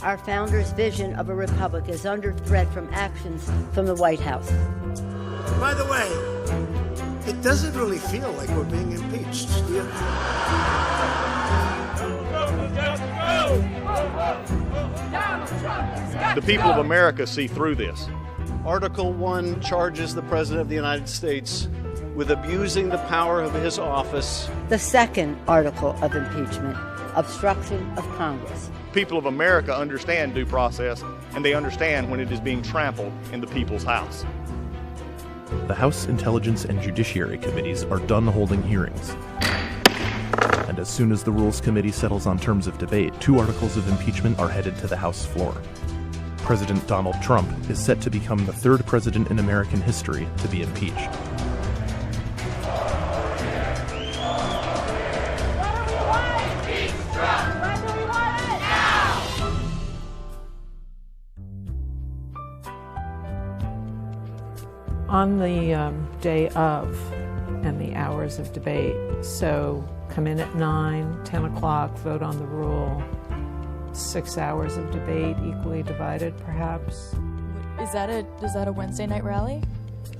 Our founders' vision of a republic is under threat from actions from the White House. By the way, it doesn't really feel like we're being impeached, do you? The people of America see through this. Article 1 charges the President of the United States with abusing the power of his office. The second article of impeachment, obstruction of Congress. People of America understand due process, and they understand when it is being trampled in the people's house. The House Intelligence and Judiciary Committees are done holding hearings. And as soon as the Rules Committee settles on terms of debate, 2 articles of impeachment are headed to the House floor. President Donald Trump is set to become the 3rd president in American history to be impeached. On the day of and the hours of debate, so come in at 9, 10 o'clock, vote on the rule, 6 hours of debate, equally divided perhaps. Is that a Wednesday night rally?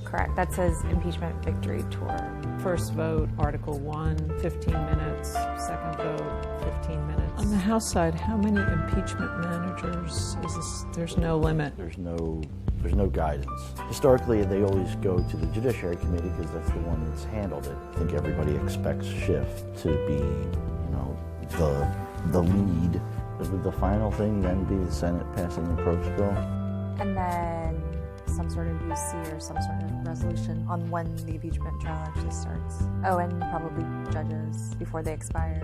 Correct. That says impeachment victory tour. First vote, Article 1, 15 minutes. Second vote, 15 minutes. On the House side, how many impeachment managers is this? There's no limit. There's no guidance. Historically, they always go to the Judiciary Committee because that's the one that's handled it. I think everybody expects Schiff to be, the lead. Would the final thing then be the Senate passing the approach bill? And then some sort of UC or some sort of resolution on when the impeachment trial actually starts. Oh, and probably judges before they expire.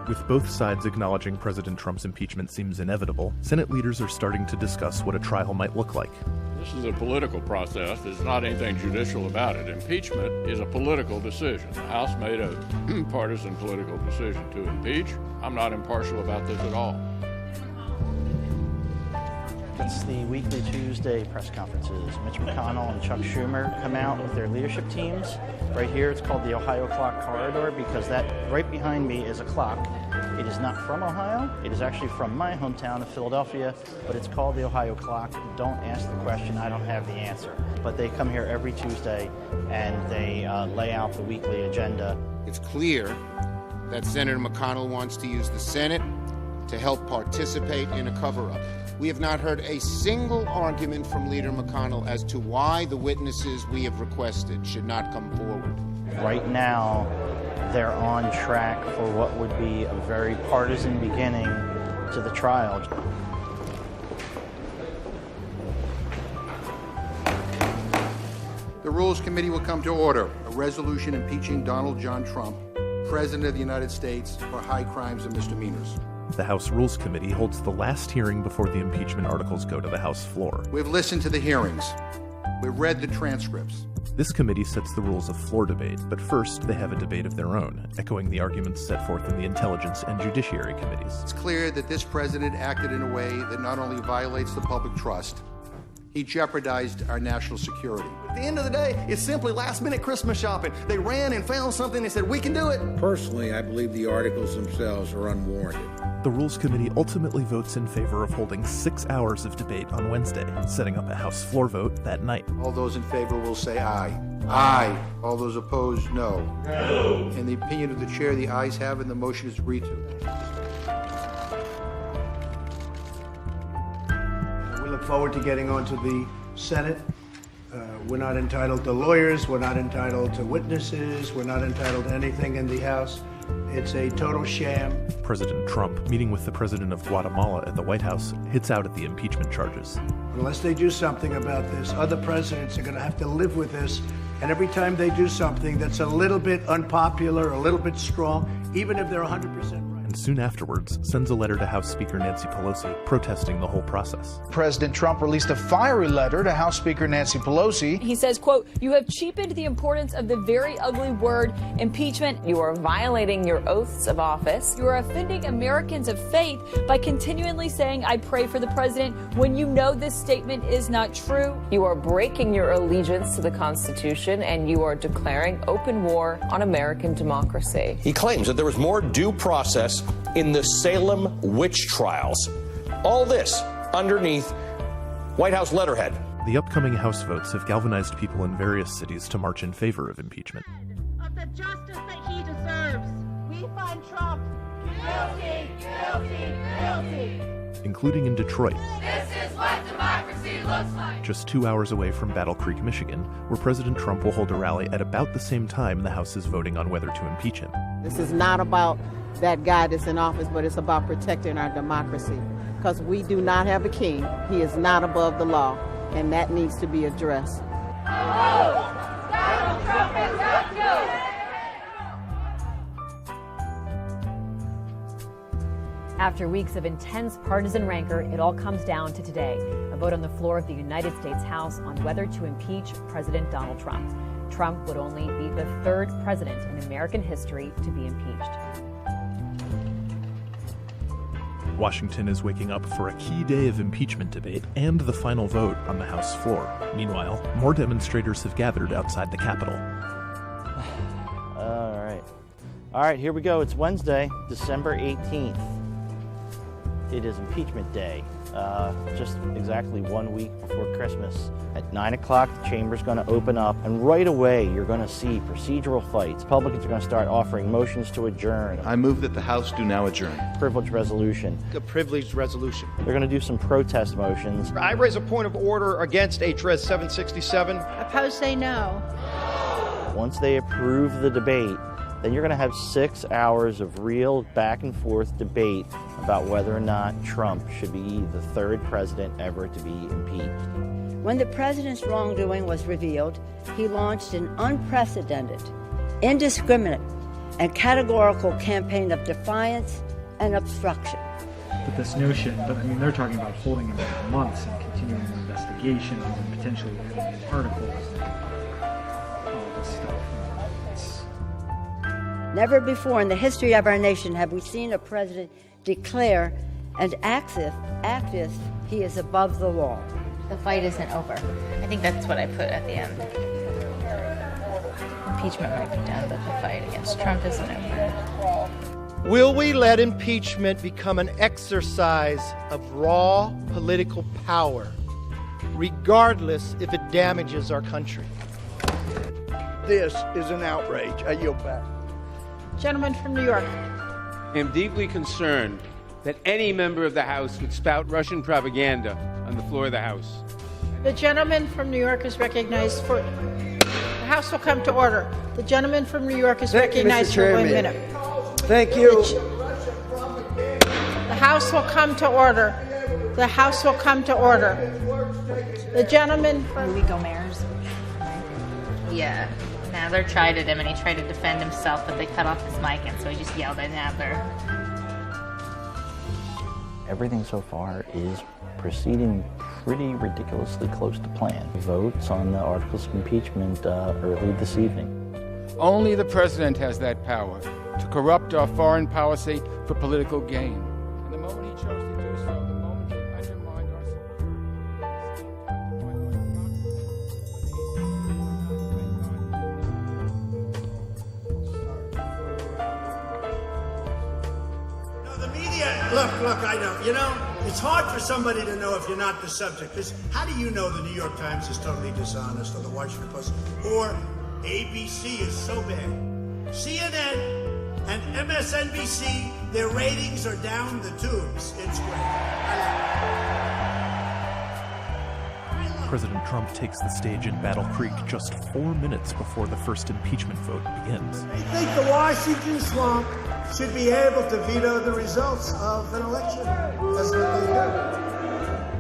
With both sides acknowledging President Trump's impeachment seems inevitable, Senate leaders are starting to discuss what a trial might look like. This is a political process. There's not anything judicial about it. Impeachment is a political decision. The House made a partisan political decision to impeach. I'm not impartial about this at all. It's the weekly Tuesday press conferences. Mitch McConnell and Chuck Schumer come out with their leadership teams. Right here, it's called the Ohio Clock Corridor because that right behind me is a clock. It is not from Ohio. It is actually from my hometown of Philadelphia, but it's called the Ohio Clock. Don't ask the question. I don't have the answer. But they come here every Tuesday and they lay out the weekly agenda. It's clear that Senator McConnell wants to use the Senate to help participate in a cover-up. We have not heard a single argument from Leader McConnell as to why the witnesses we have requested should not come forward. Right now, they're on track for what would be a very partisan beginning to the trial. The Rules Committee will come to order. A resolution impeaching Donald John Trump, President of the United States, for high crimes and misdemeanors. The House Rules Committee holds the last hearing before the impeachment articles go to the House floor. We've listened to the hearings. We've read the transcripts. This committee sets the rules of floor debate, but first they have a debate of their own, echoing the arguments set forth in the Intelligence and Judiciary Committees. It's clear that this president acted in a way that not only violates the public trust, he jeopardized our national security. At the end of the day, it's simply last-minute Christmas shopping. They ran and found something. They said, we can do it. Personally, I believe the articles themselves are unwarranted. The Rules Committee ultimately votes in favor of holding 6 hours of debate on Wednesday, setting up a House floor vote that night. All those in favor will say aye. Aye. All those opposed, no. No. In the opinion of the chair, the ayes have it and the motion is agreed to. We look forward to getting on to the Senate. We're not entitled to lawyers. We're not entitled to witnesses. We're not entitled to anything in the House. It's a total sham. President Trump, meeting with the president of Guatemala at the White House, hits out at the impeachment charges. Unless they do something about this, other presidents are going to have to live with this. And every time they do something that's a little bit unpopular, a little bit strong, even if they're 100% right. and soon afterwards sends a letter to House Speaker Nancy Pelosi protesting the whole process. President Trump released a fiery letter to House Speaker Nancy Pelosi. He says, quote, "You have cheapened the importance of the very ugly word impeachment. You are violating your oaths of office. You are offending Americans of faith by continually saying, 'I pray for the president,' when you know this statement is not true. You are breaking your allegiance to the Constitution, and you are declaring open war on American democracy." He claims that there was more due process in the Salem witch trials. All this underneath White House letterhead. The upcoming House votes have galvanized people in various cities to march in favor of impeachment. Of the justice that he deserves. We find Trump guilty, guilty, guilty. Including in Detroit. This is what democracy looks like. Just 2 hours away from Battle Creek, Michigan, where President Trump will hold a rally at about the same time the House is voting on whether to impeach him. This is not about that guy that's in office, but it's about protecting our democracy. Because we do not have a king. He is not above the law, and that needs to be addressed. Donald Trump is not guilty. After weeks of intense partisan rancor, it all comes down to today, a vote on the floor of the United States House on whether to impeach President Donald Trump. Trump would only be the third president in American history to be impeached. Washington is waking up for a key day of impeachment debate and the final vote on the House floor. Meanwhile, more demonstrators have gathered outside the Capitol. All right, here we go. It's Wednesday, December 18th. It is impeachment day, just exactly 1 week before Christmas. At 9 o'clock, the chamber's going to open up, and right away, you're going to see procedural fights. Republicans are going to start offering motions to adjourn. I move that the House do now adjourn. Privilege resolution. A privileged resolution. They're going to do some protest motions. I raise a point of order against HRES 767. Opposed, say no. Once they approve the debate, then you're going to have 6 hours of real back and forth debate about whether or not Trump should be the third president ever to be impeached. When the president's wrongdoing was revealed, he launched an unprecedented, indiscriminate, and categorical campaign of defiance and obstruction. But this notion, they're talking about holding him for months and continuing investigations and potentially editing articles and all this stuff. Never before in the history of our nation have we seen a president declare and act as he is above the law. The fight isn't over. I think that's what I put at the end. Impeachment might be done, but the fight against Trump isn't over. Will we let impeachment become an exercise of raw political power, regardless if it damages our country? This is an outrage. I yield back. Gentleman from New York. I am deeply concerned that any member of the House would spout Russian propaganda on the floor of the House. The gentleman from New York is recognized for... The House will come to order. The gentleman from New York is recognized for 1 minute. Thank you. The House will come to order. The House will come to order. The gentleman from... Rudy Gomez. Yeah. Nadler tried at him, and he tried to defend himself, but they cut off his mic, and so he just yelled at Nadler. Everything so far is proceeding pretty ridiculously close to plan. Votes on the articles of impeachment early this evening. Only the president has that power to corrupt our foreign policy for political gain. And the moment he chose to do so, the moment he undermined our Look, I know. It's hard for somebody to know if you're not the subject. Because how do you know the New York Times is totally dishonest, or the Washington Post, or ABC is so bad? CNN and MSNBC, their ratings are down the tubes. It's great. President Trump takes the stage in Battle Creek just 4 minutes before the first impeachment vote begins. I think the Washington swamp should be able to veto the results of an election. That's what they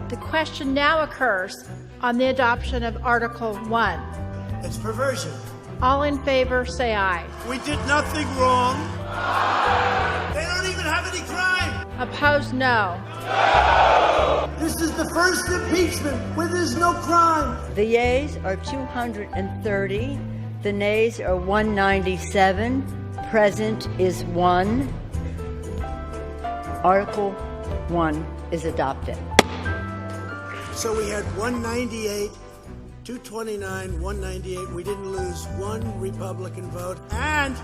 do. The question now occurs on the adoption of Article 1. It's perversion. All in favor, say aye. We did nothing wrong. They don't even have any crime. Opposed, no. This is the first impeachment where there's no crime. The yeas are 230. The nays are 197. Present is 1. Article 1 is adopted. So we had 198, 229, 198. We didn't lose one Republican vote. And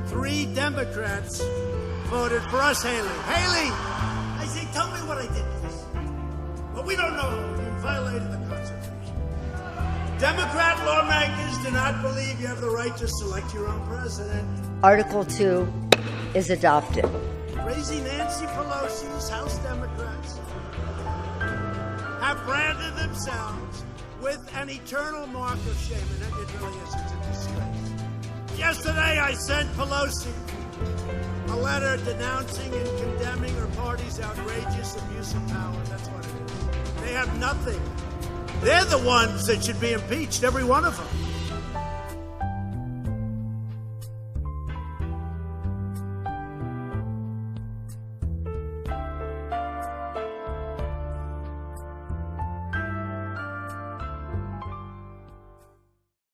3 Democrats voted for us, Haley. Haley! I say, tell me what I did to this. Well, we don't know. You violated the Constitution. Democrat lawmakers do not believe you have the right to select your own president. Article 2 is adopted. Crazy Nancy Pelosi's House Democrats have branded themselves with an eternal mark of shame, and it really is. It's a disgrace. Yesterday, I sent Pelosi a letter denouncing and condemning her party's outrageous abuse of power. That's what it is. They have nothing. They're the ones that should be impeached, every one of them.